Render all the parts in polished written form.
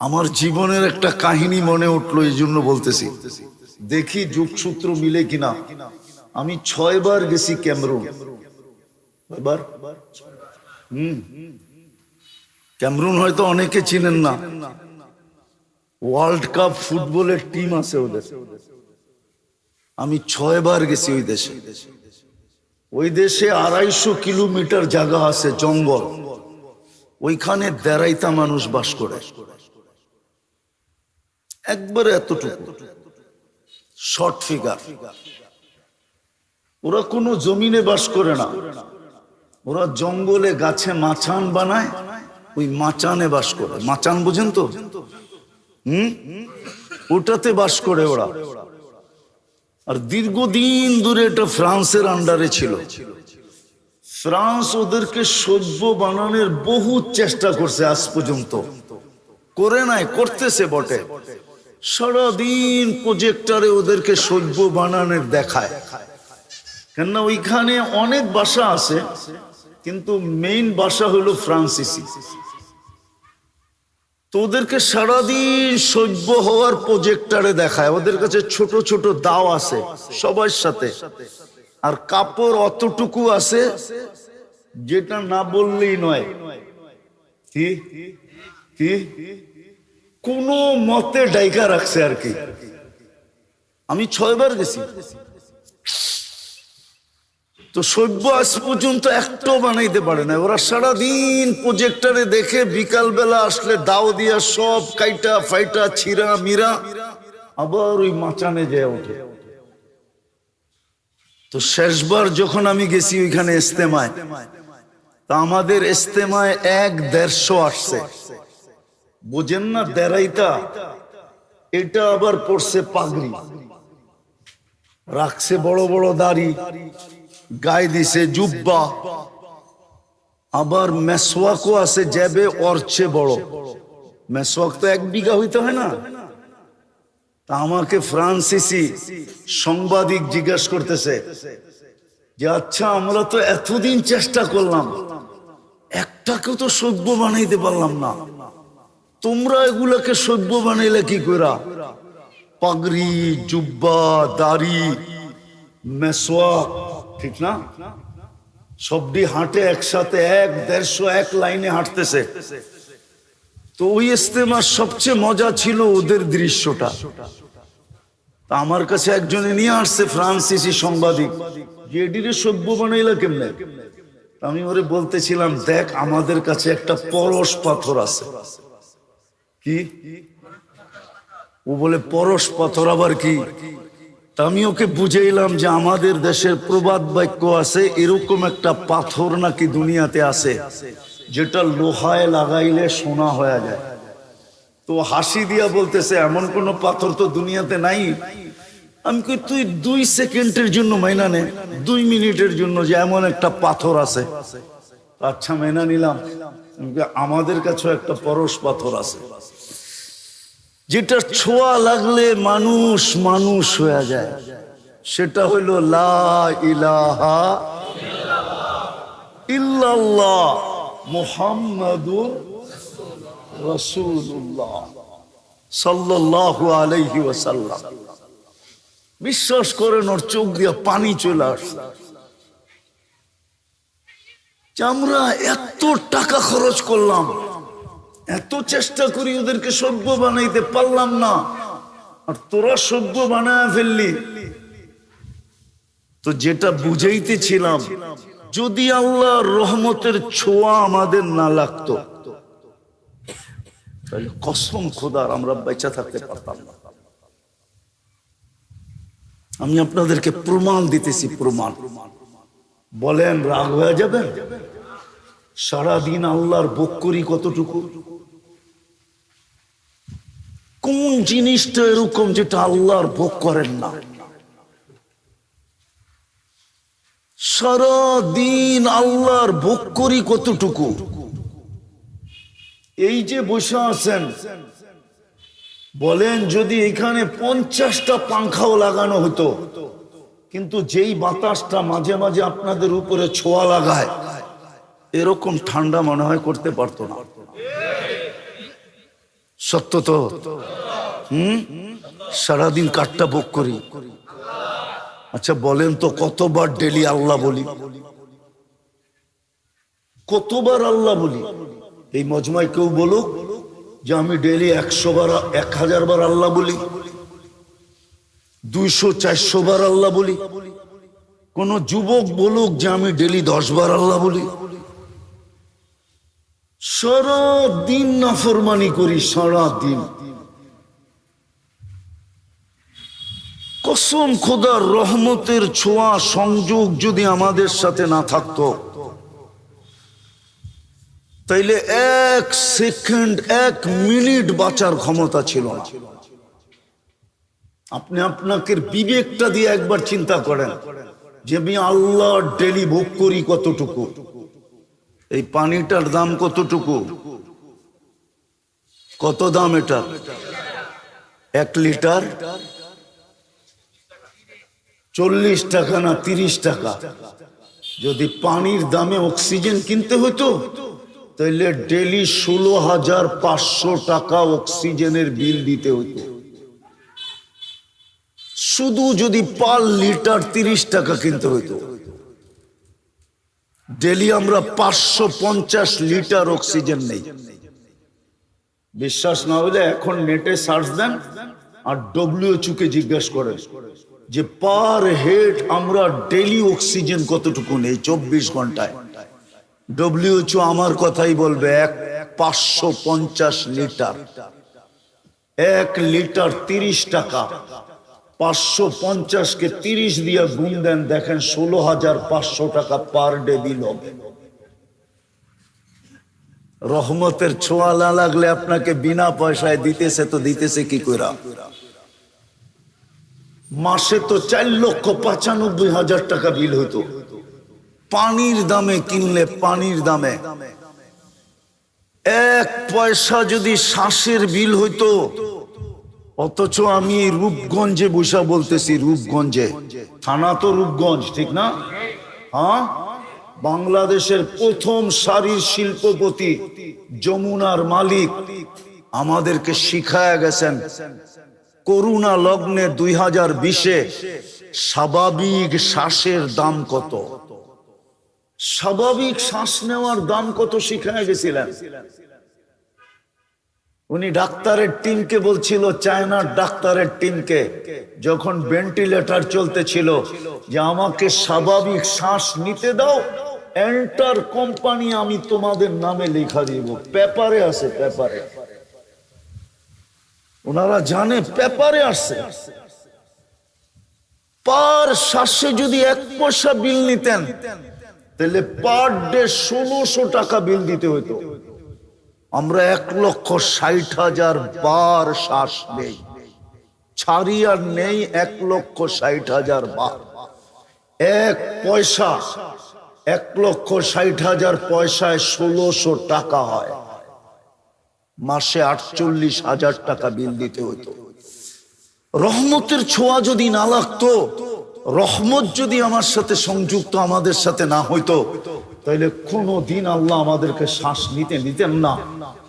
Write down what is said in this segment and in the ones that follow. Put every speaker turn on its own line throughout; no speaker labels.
আমার জীবনের একটা কাহিনী মনে উঠলো, এই জন্য বলতেছি, দেখি যুগসূত্র মিলে কিনা। আমি 6 বার গেছি ক্যামেরুন। এবার ক্যামেরুন হয়তো অনেকে চিনেন না, ওয়ার্ল্ড কাপ ফুটবলের টিম আছে ওদের। আমি 6 বার গেছি ওই দেশে। ওই দেশে 250 কিলোমিটার জায়গা আছে, জঙ্গল। ওইখানে দেড়াইতা মানুষ বাস করে, একবারে এতটুকু শর্ট ফিগার। ওরা কোনো জমিনে বাস করে না, ওরা জঙ্গলে গাছে মাচান বানায়, ওই মাচানে বাস করে। মাচান বুঝেন তো? ওটাতে বাস করে ওরা। আর দীর্ঘদিন ধরে এটা ফ্রান্সের আন্ডারে ছিল। ফ্রান্স ওদেরকে সভ্য বানানোর বহু চেষ্টা করছে, আজ পর্যন্ত করে নাই, করতেছে বটে। সারাদিন প্রজেক্টরে ওদেরকে সভ্য বানানোর দেখায়, কেননা ওইখানে অনেক ভাষা আছে, কিন্তু মেইন ভাষা হলো ফ্রান্সিসি। তো ওদেরকে সারাদিন সভ্য হওয়ার প্রজেক্টরে দেখায়। ওদের কাছে ছোট ছোট দাও আছে সবার সাথে, আর কাপড় অতটুকু আছে যেটা না বললেই নয়। কি কি কোন মতে ডাইকা রাখছে আর কি। আমি 6 বার গেছি, তো সভ্য আজ পর্যন্ত একটাও বানাইতে পারে না। ওরা সারাদিন প্রজেক্টরে দেখে, বিকাল বেলা আসলে দাও দিয়া সব কাইটা ফাইটা ছিঁড়া মিরা আবার ওই মাচানে যায় ওঠে। তো শেষবার যখন আমি গেছি ওইখানে ইস্তেমায়, তা আমাদের ইস্তেমায় 1-150 আসছে। বুঝেন না দেড়াইতা, এটা আবার পড়ছে পাগড়ি, রাখছে বড় বড় দাড়ি, গায়ে দিছে জুব্বা, আবার মেসওয়াকও আছে যাবে ওর চেয়ে বড়। মেসওয়াক তো 1 বিঘা হইতে হয় না। তা আমাকে ফ্রান্সিসি সাংবাদিক জিজ্ঞাসা করতেছে যে, আচ্ছা আমরা তো এতদিন চেষ্টা করলাম, একটাকেও তো সভ্য বানাইতে পারলাম না, তোমরা এগুলাকে সভ্য বানাইলে কি কইরা? পাগড়ি, জুব্বা, দাড়ি, মেসওয়াক, ঠিক না? সবটি হাঁটে একসাথে, 1-150 এক লাইনে হাঁটতেছে। তো ওই ইস্তেমার সবচেয়ে মজা ছিল ওদের দৃশ্যটা। তা আমার কাছে একজনে নিয়ে আসছে, ফ্রান্সিসি সাংবাদিক, যে এটিরে সভ্য বানাইলা কেমনে? আমি ওরে বলতেছিলাম, দেখ আমাদের কাছে একটা পরশ পাথর আছে। কি? ও বলে পরশ পাথর আবার কি? আমি ওকে বুঝাইলাম যে আমাদের দেশের প্রবাদ বাক্য আছে, এরকম একটা পাথর নাকি দুনিয়াতে আছে যেটা লোহায় লাগাইলে সোনা হয়ে যায়। তো হাসি দিয়া বলতেছে, এমন কোন পাথর তো দুনিয়াতে নাই। আমি কই, তুই 2 সেকেন্ডের জন্য মাইনা নে, 2 মিনিটের জন্য, যে এমন একটা পাথর আছে। আচ্ছা মাইনা নিলাম, আমাদের কাছেও একটা পরশ পাথর আছে যেটা ছোঁয়া লাগলে মানুষ মানুষ হয়ে যায়। সেটা হইল লা ইলাহা ইল্লাল্লাহ মুহাম্মাদুর রাসূলুল্লাহ সাল্লাল্লাহু আলাইহি ওয়াসাল্লাম। বিশ্বাস করেন, ওর চোখ দিয়ে পানি চলে আসছে। আমরা এত টাকা খরচ করলাম, এত চেষ্টা করি, ওদেরকে সভ্য বানাইতে পারলাম না, আর তোরা সভ্য বানায় ফেললি। তো যেটা বুঝাইতেছিলাম, যদি আল্লাহর রহমতের ছোঁয়া আমাদের না লাগতো, তাহলে কসম খোদার আমরা বেঁচে থাকতে পারতাম না। আমি আপনাদেরকে প্রমাণ দিতেছি, প্রমাণ। বলেন রাগ হয়ে যাবেন? সারাদিন আল্লাহর ভোগ করি কতটুকু? কোন জিনিসটা এরকম যেটা আল্লাহর ভোগ করেন না? সারাদিন আল্লাহর ভোগ করি কতটুকু? এই যে বসে আছেন, বলেন যদি এখানে 50টা পাংখাও লাগানো হতো, কিন্তু যেই বাতাসটা মাঝে মাঝে আপনাদের উপরে ছোঁয়া লাগায়, এরকম ঠান্ডা মনে হয় করতে পারতো না। সত্য তো? সারাদিন কাঠটা ভোগ করি। আচ্ছা বলেন তো কতবার ডেলি আল্লাহ বলি? কতবার আল্লাহ বলি? এই মজমায় কেউ বলুক যে আমি ডেলি 100 বার 1000 বার আল্লাহ বলি, 200-400 বার আল্লাহ বলি। কোন যুবক বলুক যে আমি ডেলি 10 বার আল্লাহ বলি। সারা দিন নাফরমানি করি, সারা দিন। কসম খোদার রহমতের ছোঁয়া সংযোগ যদি আমাদের সাথে না থাকতো, তাইলে 1 সেকেন্ড 1 মিনিট বাঁচার ক্ষমতা ছিল না। আপনি আপনাকে বিবেকটা দিয়ে একবার চিন্তা করেন যে আমি আল্লাহ ডেলি ভোগ করি কতটুকু। এই পানিটার দাম কতটুকু? কত দাম এটা? 1 লিটার 40 টাকা না 30 টাকা। যদি পানির দামে অক্সিজেন কিনতে হতো তাহলে ডেলি 16,500 টাকা অক্সিজেনের বিল দিতে হতো। শুধু যদি পার লিটার 30 টাকা কিনতে হতো। ডেলি আমরা 550 লিটার অক্সিজেন নেই। বিশ্বাস না হলে এখন নেটে সার্চ দেন আর WHO কে জিজ্ঞেস করেন যে পার হেড আমরা ডেলি অক্সিজেন কতটুকু নেই 24 ঘন্টায়। WHO আমার কথাই বলবে 550 লিটার। 1 লিটার 30 টাকা। 550 কে 30 দিয়ে গুণ দেন, দেখেন 16,500 টাকা পার ডে বিল হবে। রহমতের ছোঁয়া না লাগলে আপনাকে বিনা পয়সায় দিতেছে তো দিতেছে কি কইরা? মাসে তো 4,95,000 টাকা বিল হতো পানির দামে কিনলে। পানির দামে 1 পয়সা যদি শ্বাসের বিল হইতো। অথচ আমি রূপগঞ্জে বসা বলতেছি, রূপগঞ্জে, থানা তো রূপগঞ্জ, ঠিক না? হ্যাঁ, বাংলাদেশের প্রথম সারির শিল্পপতি যমুনার মালিক আমাদেরকে শিখায়া গেছেন করুণা লগ্নে 2020-এ স্বাভাবিক শ্বাসের দাম কত। স্বাভাবিক শ্বাস নেওয়ার দাম কত শিখায়া গেছিলেন। উনি ডাক্তারের টিমকে বলছিল, চায়নার ডাক্তারের টিমকে, যখন ভেন্টিলেটর চলতেছিল, যে আমাকে স্বাভাবিক শ্বাস নিতে দাও, এন্টার কোম্পানি আমি তোমাদের নামে লেখা দিব। পেপারে আছে, পেপারে। ওনারা জানে পেপারে আসছে। পার শ্বাসে যদি 1 পয়সা বিল নিতেন তাহলে পার ডে 1600 টাকা বিল দিতে হইতো। আমরা 1,60,000 বার শ্বাস নেই, ছাড়ি আর নেই 1,60,000 বার। 1 পয়সা 1,60,000 পয়সায় 1600 টাকা হয়। মাসে 48,000 টাকা বিল দিতে হতো। রহমতের ছোঁয়া যদি না লাগতো, রহমত যদি আমার সাথে সংযুক্ত আমাদের সাথে না হইতো, তাইলে কোনদিন আল্লাহ আমাদেরকে শ্বাস নিতে নিতেন না।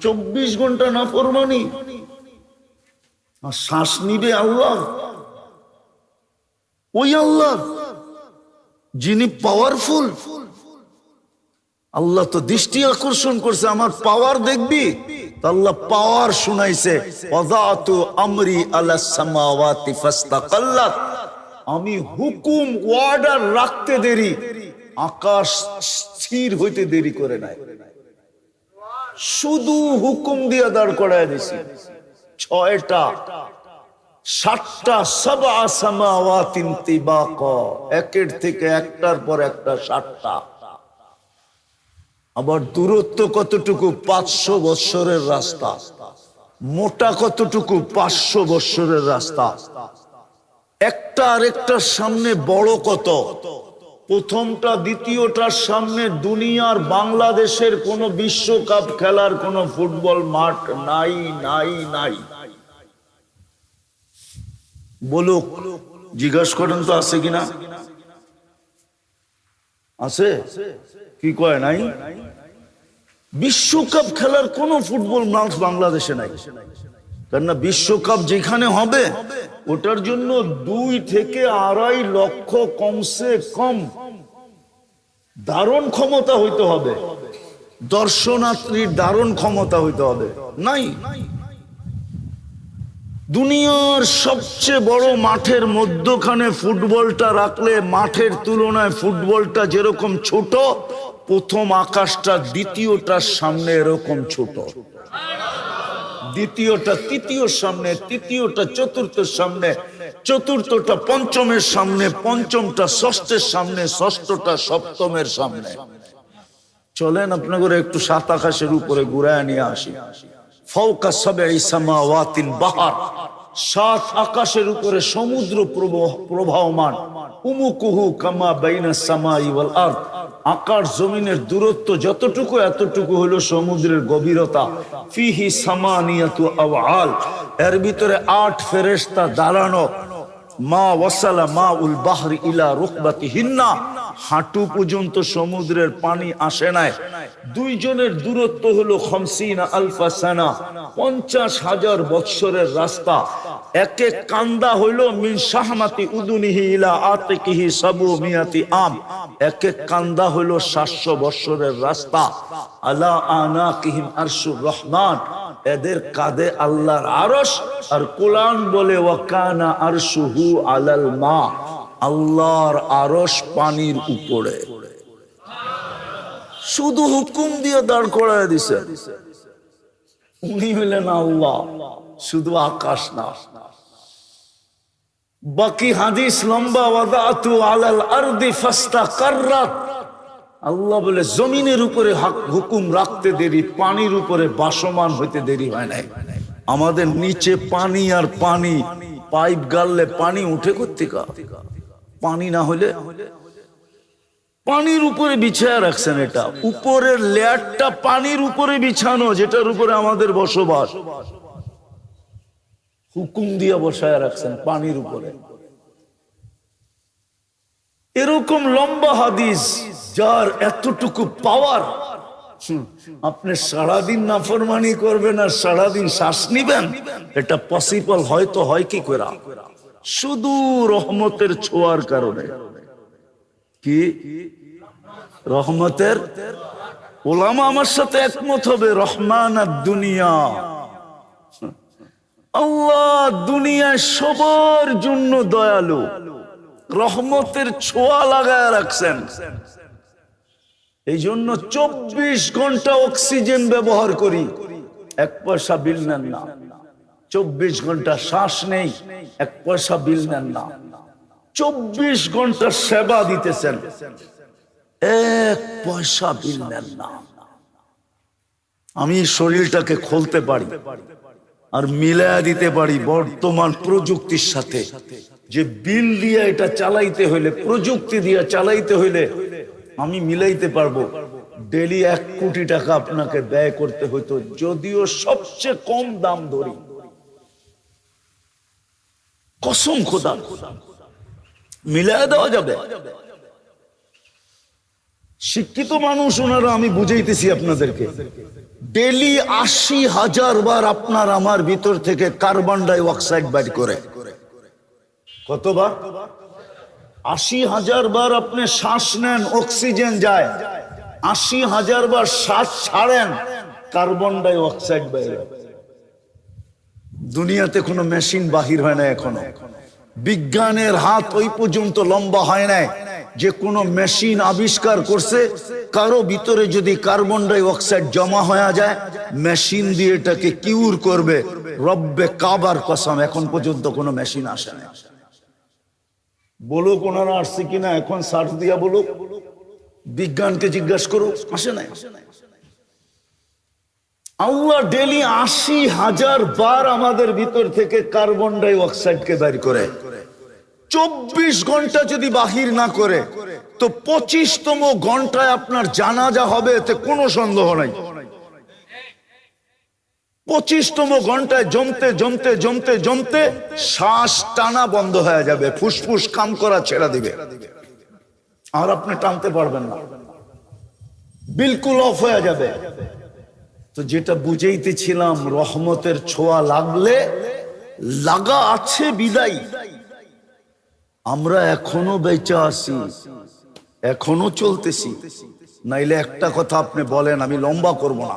24 ঘন্টা না ফরমানি, আর শ্বাস নিবে আল্লাহ, ওই আল্লাহ যিনি পাওয়ারফুল। আল্লাহ তো দৃষ্টি আকর্ষণ করছে, আমার পাওয়ার দেখবি। আল্লাহ পাওয়ার শুনাইছে, ওয়াদাতু আমরি আলাস সামাওয়াতি ফাস্তাকাল্লাত। আমি হুকুম অর্ডার রাখতে দেরি, আকাশ স্থির হইতে দেরি করে নাই। শুধু হুকুম দিয়ে দাঁড় করায় দিছি। 6টা 7টা সাবআ সামাওয়াতিন তিবাকা, একের থেকে একটার পর একটা 7টা। আবার দূরত্ব কতটুকু? 500 বৎসরের রাস্তা। মোটা কতটুকু? 500 বৎসরের রাস্তা। একটা আরেকটার সামনে বড় কত? প্রথমটা দ্বিতীয়টার সামনে দুনিয়ার বাংলাদেশের কোন বিশ্বকাপ খেলার কোন ফুটবল মাঠ নাই, নাই, নাই। বলুক, জিজ্ঞাসা করেন তো আছে কিনা? আছে? কি কয় নাই? বিশ্বকাপ খেলার কোন ফুটবল ম্যাচ বাংলাদেশে নাই, কেননা বিশ্বকাপ যেখানে হবে ওটার জন্য 2 থেকে 2.5 লক্ষ কমসে কম ধারণ ক্ষমতা হইতে হবে, দর্শনার্থীর ধারণ ক্ষমতা হইতে হবে। নাই, দুনিয়ার সবচেয়ে বড় মাঠের মধ্যখানে ফুটবলটা রাখলে মাঠের তুলনায় ফুটবলটা যেরকম ছোট, প্রথম আকাশটা দ্বিতীয়টার সামনে এরকম ছোট, দ্বিতীয়টা তৃতীয়র সামনে, তৃতীয়টা চতুর্থের সামনে, চতুর্থটা পঞ্চমের সামনে, পঞ্চমটা ষষ্ঠের সামনে, ষষ্ঠটা সপ্তমের সামনে। চলেন আপনাদের একটু সাত আকাশের উপরে ঘুরায় নিয়ে আসি। ফাওকা সাবঈ সামাওয়াতিন বাহার, 7 আকাশের উপরে সমুদ্র প্রবাহমান। উমুকুহু কামা বাইনা সামাই ওয়াল আরদ, আকাশ জমিনের দূরত্ব যতটুকু এতটুকু হলো সমুদ্রের গভীরতা। ফিহি সামানিয়াতু আওয়াল, এর ভিতরে 8 ফেরেশতা দাঁড়ানো। মা ওয়াসালা মাউল বাহরি ইলা রুকবাতিহিন্না, হাঁটু পর্যন্ত সমুদ্রের পানি আসে নাই। 2 জনের দূরত্ব হলো 50 আলফা সানা, 50,000 বৎসরের রাস্তা। এক এক কান্দা হইল মিন শাহমাতি উদুনিহি ইলা আতিকিহি সাবু মিয়াতি আম, এক এক কান্দা হইল 700 বৎসরের রাস্তা। আলা আনাকিহিম আরশুর রহমান, এদের কাঁধে আল্লাহর আরশ। আর কোরআন বলে ওয়াকানা আরশুহু আলাল মা, আল্লাহর আরশ পানির উপরে। শুধু হুকুম দিয়ে দাঁড় করায় দিছে, উনি হলেন আল্লাহ, শুধু আকাশ না। বাকি হাদিস লম্বা, ওয়াদাতু আলাল আরদি ফাস্তাকাররাত, আল্লাহ বলে জমিনের উপরে হুকুম রাখতে দেরি, পানির উপরে বাসমান হইতে দেরি হয় নাই। আমাদের নিচে পানি আর পানি, পাইপ গাললে পানি উঠে কোত্থেকে? পানি না হলে পানির উপরে বিছায়া রাখছেন। এটা উপরের লেয়ারটা পানির উপরে বিছানো, যেটার উপরে আমাদের বসবাস। হুকুম দিয়ে বসায় রাখছেন পানির উপরে। এরকম লম্বা হাদিস যার এতটুকু পাওয়ার, আপনি সারাদিন নাফরমানি করবেন আর সারাদিন শ্বাস নিবেন, এটা পসিবল হয়তো হয় কি করে? শুধু রহমতের ছোঁয়ার কারণে। কি রহমতের? ওলামা আমার সাথে একমত হবে, রহমান আর দুনিয়া, আল্লাহ দুনিয়ায় সবার জন্য দয়ালু, রহমতের ছোঁয়া লাগায় রাখছেন। এই জন্য 24 ঘন্টা অক্সিজেন ব্যবহার করি, 1 পয়সা বিল নেন না। 24 ঘন্টা শ্বাস নেই, 1 পয়সা বিল নেন না। 24 ঘন্টা সেবা দিতেছেন, 1 পয়সা বিল নেন না। আমি শরীরটাকে খুলতে পারি আর মিলায়া দিতে পারি বর্তমান প্রযুক্তির সাথে। যে বিল দিয়ে এটা চালাইতে হইলে, প্রযুক্তি দিয়ে চালাইতে হইলে আমি মিলাইতে পারবো। ডেলি 1 কোটি টাকা আপনাকে ব্যয় করতে হইতো, যদিও সবচেয়ে কম দাম ধরি, কসম খোদা মিলায়া দেওয়া যাবে। শিক্ষিত মানুষ ওনারা, আমি বুঝাইতেছি আপনাদেরকে, ডেলি 80,000 বার আপনার আমার ভিতর থেকে কার্বন ডাই অক্সাইড বাইর করে। কতবার? 80,000 বার আপনি শ্বাস নেন, অক্সিজেন যায়। 80,000 বার শ্বাস ছাড়েন, কার্বন ডাই অক্সাইড বাইর হয়। দুনিয়াতে কোনো মেশিন বাহির হয় না এখনো। বিজ্ঞানের হাত ওই পর্যন্ত লম্বা হয় নাই যে কোনো মেশিন আবিষ্কার করছে কারো ভিতরে যদি কার্বন ডাই অক্সাইড জমা হয়ে যায়, মেশিন দিয়ে এটাকে কিউর করবে। রব্বে কাবার কসম, এখন পর্যন্ত কোনো মেশিন আসে না। বলুক ওনারা আসছে কিনা, এখন সার্চ দিয়া বলুক, বিজ্ঞানকে জিজ্ঞাসা করুক, আসে নাই। আল্লাহ ডেলি 80,000 বার আমাদের ভিতর থেকে কার্বন ডাই অক্সাইডকে বের করে। 24 ঘন্টা যদি বাহির না করে তো 25তম ঘন্টায় আপনার জানাজা হবে, এতে কোনো সন্দেহ নাই। 25তম ঘন্টায় জমতে জমতে জমতে জমতে শ্বাস টানা বন্ধ হয়ে যাবে, ফুসফুস কাম করা ছেড়ে দিবে, আর আপনি টানতে পারবেন না, বিলকুল অফ হয়ে যাবে। তো যেটা বুঝাইতেছিলাম, রহমতের ছোঁয়া লাগলে লাগা আছে বিদায় আমরা এখনো বেঁচে আছি, এখনো চলতেছি। নাইলে একটা কথা আপনি বলেন, আমি লম্বা করব না,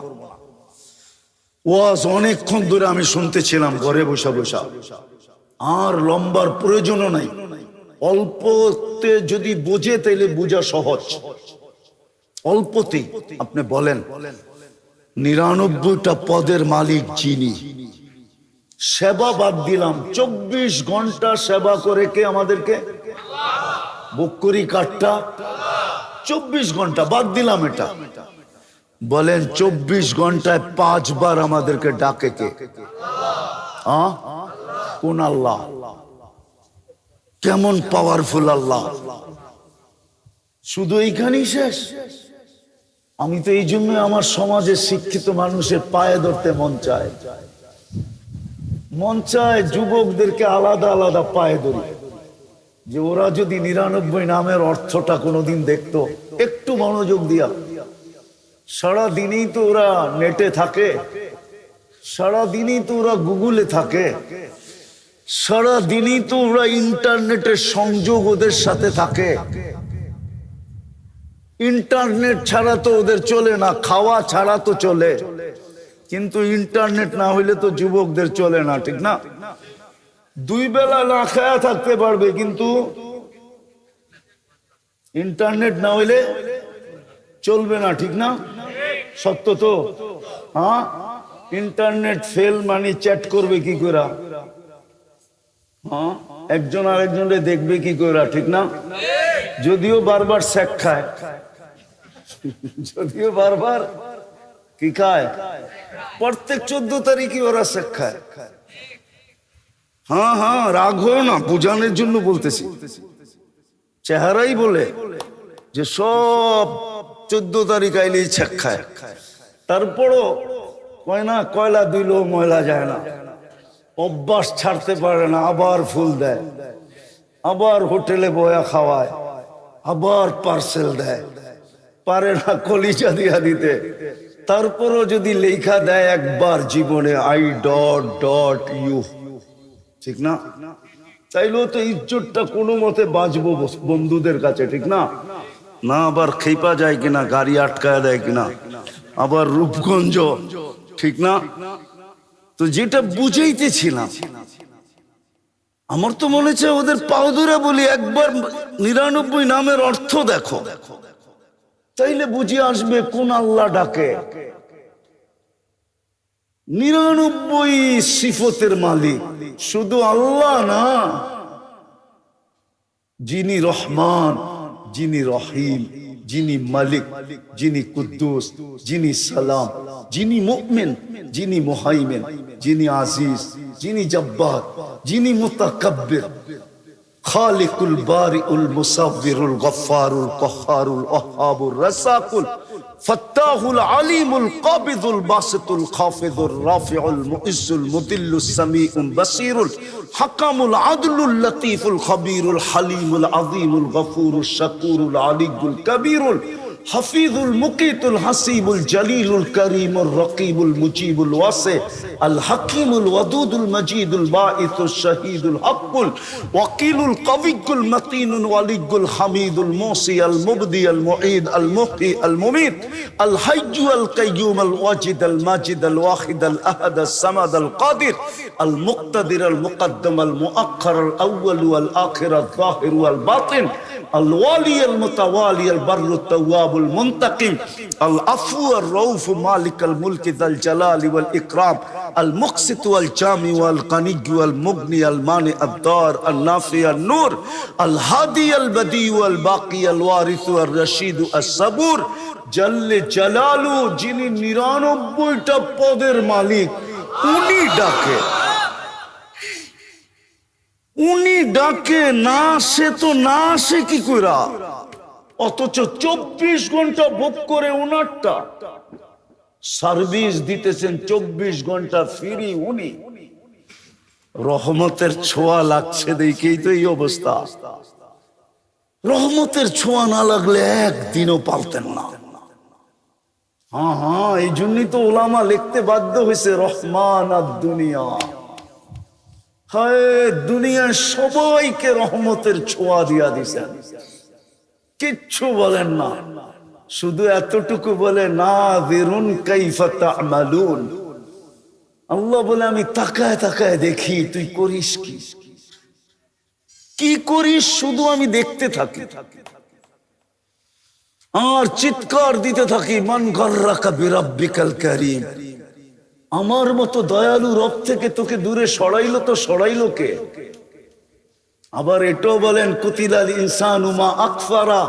ওয়াজ অনেকক্ষণ ধরে আমি শুনতেছিলাম ঘরে বসা বসা, আর লম্বার প্রয়োজনও নাই। অল্পতে যদি বোঝে তাইলে বোঝা সহজ। অল্পতেই আপনি বলেন 99টা পদের মালিক যিনি, সেবা বাদ দিলাম, 24 ঘন্টা সেবা করে কে আমাদেরকে? বকরি কাঠটা 24 ঘন্টা বাদ দিলাম এটা। বলেন 24 ঘন্টায় 5 বার আমাদেরকে ডাকে কে? কোন আল্লাহ? কেমন পাওয়ারফুল আল্লাহ! শুধু এইখানেই শেষ? আমি তো এই জন্য আমার সমাজের শিক্ষিত মানুষের পায়ে ধরতে মন চায়, যুবকদেরকে আলাদা আলাদা পায়ে ধরি, যে ওরা যদি 99 নামের অর্থটা কোনোদিন দেখতো, একটু মনোযোগ দিয়া। সারাদিনই তো ওরা নেটে থাকে, সারাদিনই তো ওরা গুগলে থাকে, সারাদিনই তো ওরা ইন্টারনেটের সংযোগ ওদের সাথে থাকে। ইন্টারনেট ছাড়া তো ওদের চলে না, খাওয়া ছাড়া তো চলে, কিন্তু ইন্টারনেট না হইলে তো যুবকদের চলে না, ঠিক না? 2 বেলা না খায়া থাকতে পারবে, কিন্তু ইন্টারনেট না হইলে চলবে না, ঠিক না? সত্য তো? হ্যাঁ, ইন্টারনেট ফেল মানে চ্যাট করবে কি করে? হ্যাঁ, একজন আরেকজনকে দেখবে কি করে, ঠিক না? যদিও বারবার শেখ খায়, যদিও বারবার কি খায়, প্রত্যেক 14 তারিখে ওরা শেখ খায়। হ্যাঁ হ্যাঁ, রাগ হও না, বুঝানোর জন্য বলতেছি। চেহারাই বলে যে সব 14 তারিখ আইলেই শেখ খায়, তারপরও কয় না কয়লা দিলেও ময়লা যায় না, অভ্যাস ছাড়তে পারে না, আবার ফুল দেয়, আবার হোটেলে বয়া খাওয়ায়, আবার পার্সেল দেয়, পারে না কলিজা দিয়া দিতে। তারপরও যদি লেখা দেয় একবার জীবনে I.U, ঠিক না? চাইলেও তো ইজ্জতটা কোনো মতে বাঁচবো বন্ধুদের কাছে, ঠিক না? না আবার খেপা যায় কিনা, গাড়ি আটকায় দেয় কিনা, আবার রূপগঞ্জ, ঠিক না? তো যেটা বুঝাইতেছিলাম, আমার তো মনে হচ্ছে ওদের পাও ধরে বলি, একবার 99 নামের অর্থ দেখো, তাইলে বুঝে আসবে কোন আল্লাহ ডাকে। 99 সিফতের মালিক শুধু আল্লাহ না, যিনি রহমান, যিনি রহিম, যিনি মালিক, যিনি কুদ্দুস, যিনি সালাম, যিনি মুমিন, যিনি মুহাইমিন, যিনি আজিজ, যিনি জব্বার, যিনি মুতাকাব্বির, খালিকুল বারিউল মুসাব্বিরুল গফফারুল কহ্হারুল ওয়াহ্হাবুর রাসাকুল ফাত্তাহুল আলিমুল কাবিদুল বাসিতুল খাফিদুর রাফিউল মুইজ্জুল মুদিল্লুস সামিউল বাসিরুল হাকামুল আদলুল লতীফুল খবীরুল হালিমুল আযীমুল গফুরুশ শাকুরুল আলিয়ুল কবীরুল হাফিজুল মুকিতুল হাসিবুল জলিলুল করিমুর রকিবুল মুজিবুল ওয়াসি আল হাকিমুল ওয়াদুদুল মজিদুল বাঈসুশ শাহীদুল হকুল ওয়াকিলুল কবিয়ুল মতিনুল ওয়ালিয়ুল হামিদুল মুসি আল মুবদি আল মুঈদ আল মুহয়ি আল মুমীত আল হাইয়্যু আল কাইয়্যুম আল ওয়াজিদ আল মাজিদ আল ওয়াহিদ আল আহাদ আল সামাদ আল কাদির আল মুক্তাদির আল মুকদ্দম আল মুআক্খার আল আউয়াল ওয়াল আখির আল যাহির ওয়াল বাতিন আল ওয়ালি আল মুতাওয়ালি আল বাররু তাওয়াব المنتقم العفو الرؤوف مالك الملك ذا الجلال والإكرام المقسط والجامع والغني والمغني المانع الضار النافع النور الهادي البديع الباقي الوارث الرشيد الصبور جل جلاله যিনি 99টা পদের মালিক, উনি ডাকে, উনি ডাকে না, সে তো না আসে কি কইরা? অথচ 24 ঘন্টা বুক করে উনারটা সার্ভিস দিতেছেন, 24 ঘন্টা ফ্রি উনি। রহমতের ছোঁয়া লাগছে দেখেই তো এই অবস্থা। রহমতের ছোঁয়া না লাগলে একদিনও পালতেন না। হ্যাঁ হ্যাঁ, এই জন্যই তো ওলামা লিখতে বাধ্য হয়েছে রহমান আর দুনিয়া। হায়, দুনিয়ার সবাইকে রহমতের ছোঁয়া দিয়া দিছেন, কিচ্ছু বলেন না, শুধু এতটুকু বলে নাযিরুন কাইফা তা'মালুন। আল্লাহ বলে আমি তাকায় তাকায় দেখি তুই করিস কি, কি করিস, শুধু আমি দেখতে থাকি আর চিৎকার দিতে থাকি, মান গাররাকা বিরাব্বিকাল কারীম। আমার মতো দয়ালু রব থেকে তোকে দূরে সরাইলো তো সরাইলো কে? আবার এটাও বলেন কুতিলাল ইনসানু মা আকফারা,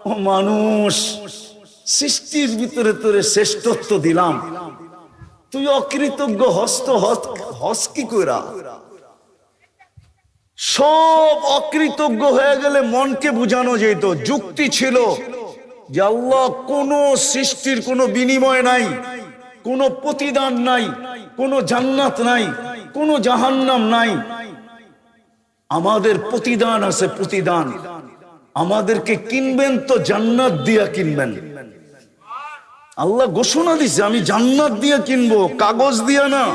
ও মানুষ, সৃষ্টির ভিতরে তোরে শ্রেষ্ঠত্ব দিলাম, তুই অকৃতজ্ঞ হস কি কইরা? সব অকৃতজ্ঞ হয়ে গেলে মনকে বুঝানো যেত, যুক্তি ছিল যে আল্লাহ কোন সৃষ্টির কোনো বিনিময় নাই, কোনো প্রতিদান নাই, কোনো জান্নাত নাই, কোনো জাহান্নাম নাই। আমাদের প্রতিদান আছে, প্রতিদান। আমাদেরকে কিনবেন তো জান্নাত দিয়া কিনবেন। আল্লাহ ঘোষণা দিছে আমি জান্নাত দিয়া কিনবো, কাগজ দিয়া না।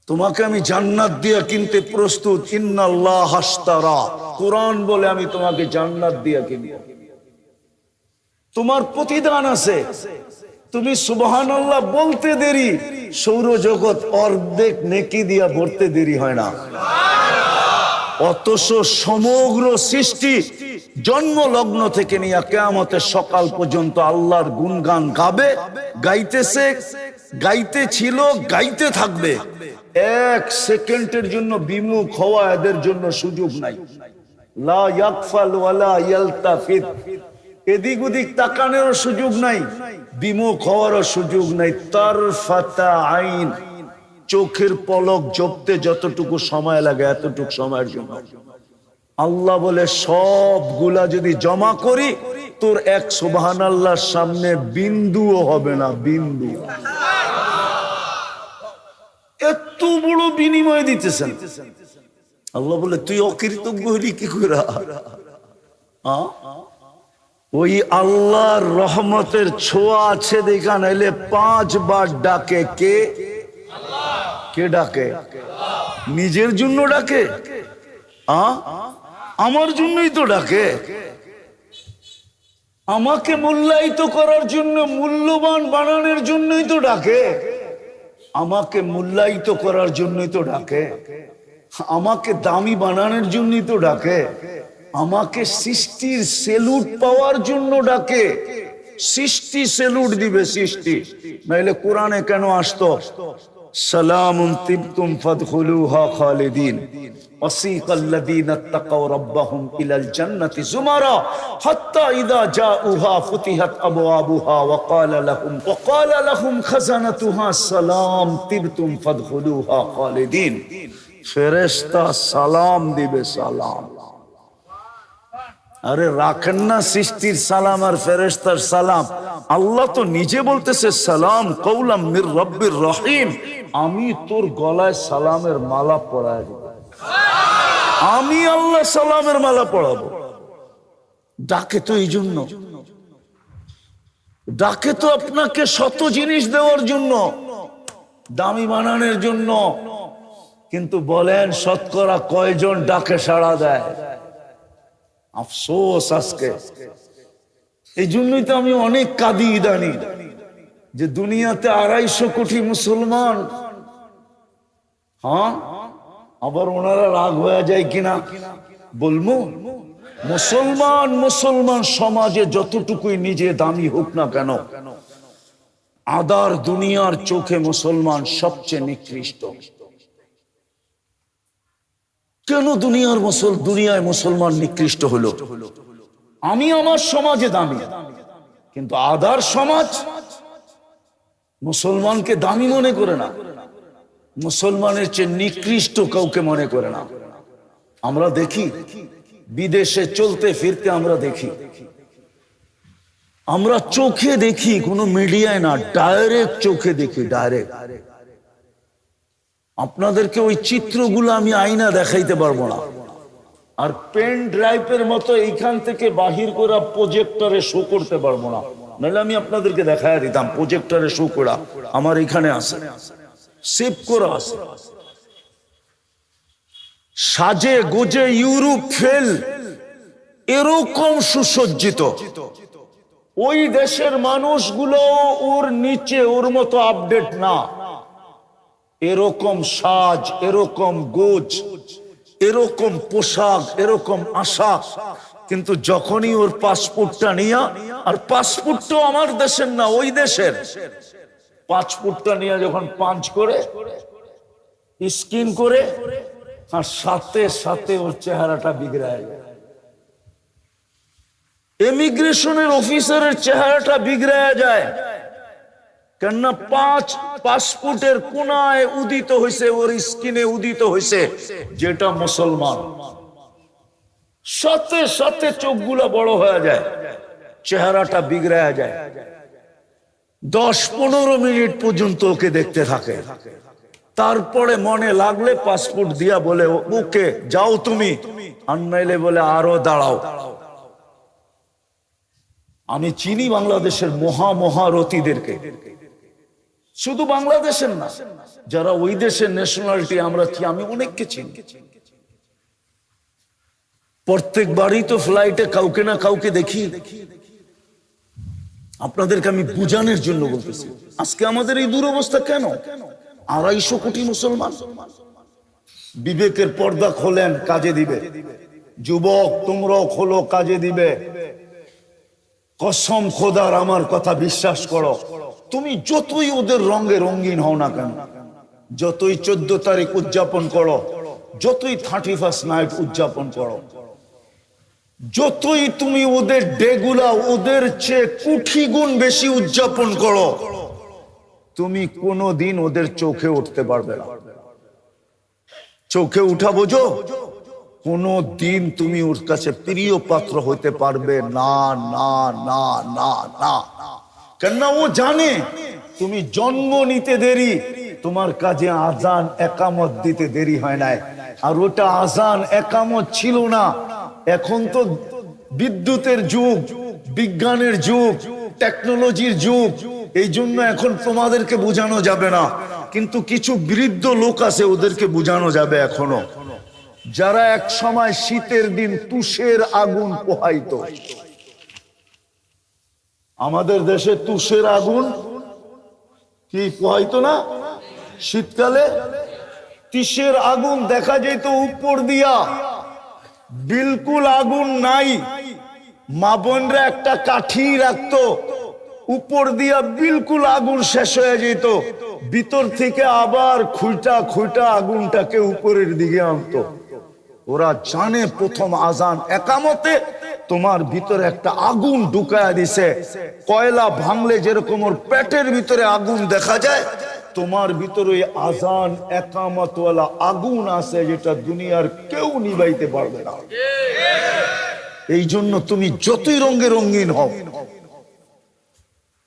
তোমাকে আমি জান্নাত দিয়া কিনতে প্রস্তুত। ইন্নাল্লাহ হাশতারা, কোরআন বলে আমি তোমাকে জান্নাত দিয়া কিনবো। তোমার প্রতিদান আছে, তুমি সুবহানাল্লাহ বলতে দেরি, সৌরজগৎ অর্ধেক নেকি দিয়া ভরতে দেরি হয় না। অথচ সমগ্র সৃষ্টি জন্ম লগ্ন থেকে নিয়ে কিয়ামতের সকাল পর্যন্ত আল্লাহর গুণগান গাবে, গাইতেছে, গাইতে ছিল, গাইতে থাকবে। এক সেকেন্ডের জন্য বিমুখ হওয়া এদের জন্য সুযোগ নাই। লা ইয়াগফাল ওয়ালা ইয়ালতাফিত, এদিক ওদিক তাকানোর সুযোগ নাই, বিমুখ হওয়ারও সুযোগ নাই। তারফাতা আইন, চোখের পলক জপতে যতটুকু সময় লাগে এতটুকু সময়ের জন্য। আল্লাহ বলে সবগুলা যদি জমা করি তোর এক সুবহানাল্লাহর সামনে বিন্দুও হবে না, বিন্দু। এত বড় বিনিময় দিতেছেন। আল্লাহ বলে তুই অকৃতজ্ঞ হলি কি করে? ওই আল্লাহর রহমতের ছোঁয়া আছে দেখা, নাইলে 5 বার ডাকে কে? কে ডাকে? নিজের জন্য ডাকে? আমার জন্যই তো ডাকে। আমাকে মূল্যায়িত করার জন্য, মূল্যবান বানানোর জন্যই তো ডাকে। আমাকে মূল্যায়িত করার জন্যই তো ডাকে। আমাকে দামি বানানোর জন্যই তো ডাকে। আমাকে সৃষ্টির সেলুট পাওয়ার জন্য ডাকে। সৃষ্টি সেলুট দিবে, সৃষ্টি, নাইলে কোরআনে কেন আসতো সালামুন তিবতুম ফাদখুলুহা খালিদিন ওয়াসিকাল্লাযীনা তাকাউ রাব্বাহুম ইলাল জান্নাতি যুমারা হাত্তা ইযা জাউহা ফুতিহাত আবওয়াবুহা ওয়া ক্বালা লাহুম খাজানাতুহা সালাম তিবতুম ফাদখুলুহা খালিদিন। ফেরেশতা সালাম দিবে, সালাম। আরে রাখেন না সৃষ্টির সালাম আর ফেরেশতার সালাম। আল্লাহ তো নিজে বলতেছে সালাম কওলাম মির রব্বির রহিম। আমি তোর গলায় সালামের মালা পরায় দেব, আমি আল্লাহ সালামের মালা পরাবো। ডাকে তো এই জন্য, ডাকে তো আপনাকে শত জিনিস দেওয়ার জন্য, দামি বানানোর জন্য। কিন্তু বলেন শতকরা কয়জন ডাকে সাড়া দেয়? আফসোস আজকে। এই জন্যই তো আমি অনেক কাঁদি ইদানি, যে দুনিয়াতে 250 কোটি মুসলমান। হ্যাঁ, আবার ওনারা রাগ হয়ে যায় কিনা বলবো। মুসলমান মুসলমান সমাজে যতটুকুই নিজে দামি হোক না কেন, আদার দুনিয়ার চোখে মুসলমান সবচেয়ে নিকৃষ্ট। কেন দুনিয়ায় মুসলমান নিকৃষ্ট হলো? আমি আমার সমাজে দামি, কিন্তু আদার সমাজ মুসলমানকে দামি মনে করে না, মুসলমানের চেয়ে নিকৃষ্ট কাউকে মনে করে না। আমরা দেখি বিদেশে চলতে ফিরতে, আমরা দেখি, আমরা চোখে দেখি, কোনো মিডিয়ায় না, ডাইরেক্ট চোখে দেখি, ডাইরেক্ট। আপনাদেরকে ওই চিত্রগুলো আমি আয়না দেখাইতে পারবো না, আর পেন ড্রাইভের মতো এইখান থেকে বাহির করে প্রজেক্টরে শো করতে পারবো না। নাহলে আমি আপনাদেরকে দেখায় দিতাম প্রজেক্টরে শো করা, আমার এখানে আছে, সেভ করা আছে। সাজে গোজে ইউরোপ ফেল, এরকম সুসজ্জিত। ওই দেশের মানুষগুলো ওর নিচে, ওর মতো আপডেট না। এরকম সাজ, এরকম গোজ, এরকম পোশাক, এরকম আশাক। কিন্তু যখনই ওর পাসপোর্টটা নিয়ে, আর পাসপোর্টটা আমার দেশের না, ওই দেশের, পাসপোর্টটা নিয়ে যখন পাঞ্চ করে, স্ক্যান করে, আর সাথে সাথে ওর চেহারাটা বিগড়ে যায়। ইমিগ্রেশনের অফিসারের চেহারাটা বিগড়ে যায়, কেননা 5 পাসপোর্টের কোনায় উদিত হয়েছে, ওর স্কিনে উদিত হয়েছে যেটা মুসলমান। সাথে সাথে চোখগুলো বড় হয়ে যায়, চেহারাটা বিগড়ে যায়। 10-15 মিনিট পর্যন্ত ওকে দেখতে থাকে। তারপরে মনে লাগলে পাসপোর্ট দিয়া বলে ওকে যাও তুমি, আর নাইলে বলে আরো দাঁড়াও। আমি চিনি বাংলাদেশের মহারথীদেরকে, শুধু বাংলাদেশের না, যারা ওই দেশের ন্যাশনালিটি আমরা, আমি অনেককে চিনি। প্রত্যেকবারই তো ফ্লাইটে কাউকে না কাউকে দেখি। আপনাদেরকে আমি বুঝানোর জন্য বলতেছি, আজকে আমাদের এই দুরবস্থা কেন? 250 কোটি মুসলমান। বিবেকের পর্দা খোলেন, কাজে দিবে। যুবক তোমরাও খোলো, কাজে দিবে। কসম খোদার, আমার কথা বিশ্বাস করো। তুমি যতই ওদের রঙে রঙিন হও না কেন, যতই 14 তারিখ উদযাপন করো, যতই 31st নাইট উদযাপন করো, যতই তুমি ওদের ডেগুলা ওদের চেয়ে কোটি গুণ বেশি উদযাপন করো, তুমি কোনোদিন ওদের চোখে উঠতে পারবে না। চোখে উঠা বোঝো? কোনো দিন তুমি ওর কাছে প্রিয় পাত্র হইতে পারবে না, না না না না। কেননা ও জানে তুমি জন্ম নিতে দেরি, তোমার কাজে আজান একামত দিতে দেরি হয় নাই। আর ওটা আজান একামত ছিল না। এখন তো বিদ্যুতের যুগ, বিজ্ঞানের যুগ, টেকনোলজির যুগ। এই জন্য এখন তোমাদেরকে বোঝানো যাবে না, কিন্তু কিছু বৃদ্ধ লোক আছে, ওদেরকে বোঝানো যাবে এখনো, যারা এক সময় শীতের দিন তুষের আগুন পোহাইতো। আমাদের দেশে তুষের আগুন কি পোহাইতো না? শীতকালে তুষের আগুন দেখা যেত উপর দিয়া, বিলকুল আগুন নাই। মা বোনরা একটা কাঠি রাখতো, উপর দিয়া বিলকুল আগুন শেষ হয়ে যেত, ভিতর থেকে আবার খুঁটা খুঁটা আগুনটাকে উপরের দিকে আনতো। ওরা জানে প্রথম আজান একামতে তোমার ভিতরে একটা আগুন ঢুকায়া দিছে। কয়লা ভাঙলে যেরকম ওর পেটের ভিতরে আগুন দেখা যায়, তোমার ভিতরে আজান একামতওয়ালা আগুন আছে, যেটা দুনিয়ার কেউ নিভাইতে পারবে না। এই জন্য তুমি যতই রঙে রঙিন হও,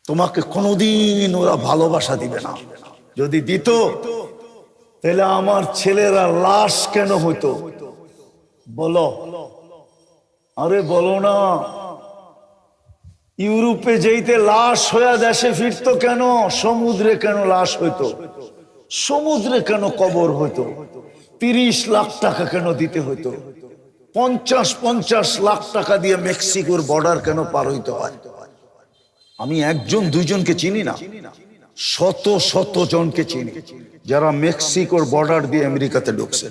তোমাকে কোনোদিন ওরা ভালোবাসা দিবে না। যদি দিত, তাহলে আমার ছেলেরা লাশ কেন হইতো? বলো, আরে বলো না। ইউরোপে যেতে লাশ হয়ে দেশে ফিরতো কেন? সমুদ্রে কেন লাশ হইতো? সমুদ্রে কেন কবর হইতো? 30 লাখ টাকা কেন দিতে হইতো? 50 লাখ টাকা দিয়ে মেক্সিকোর বর্ডার কেন পার হইতে হয়? আমি 1-2জনকে চিনি না, শত শত জনকে চিনি যারা মেক্সিকোর বর্ডার দিয়ে আমেরিকাতে ঢুকছে।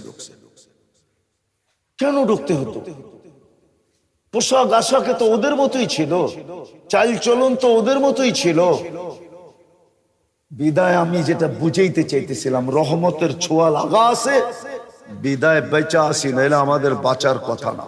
কেন ঢুকতে হতো? পোশাক আশাকে তো ওদের মতোই ছিল, চাল চলন তো ওদের মতোই ছিল। বিদায় আমি যেটা বুঝাইতে চাইতেছিলাম, রহমতের ছোঁয়া লাগা আছে, বিদায় বেঁচা আসি, নাইলে আমাদের বাঁচার কথা না।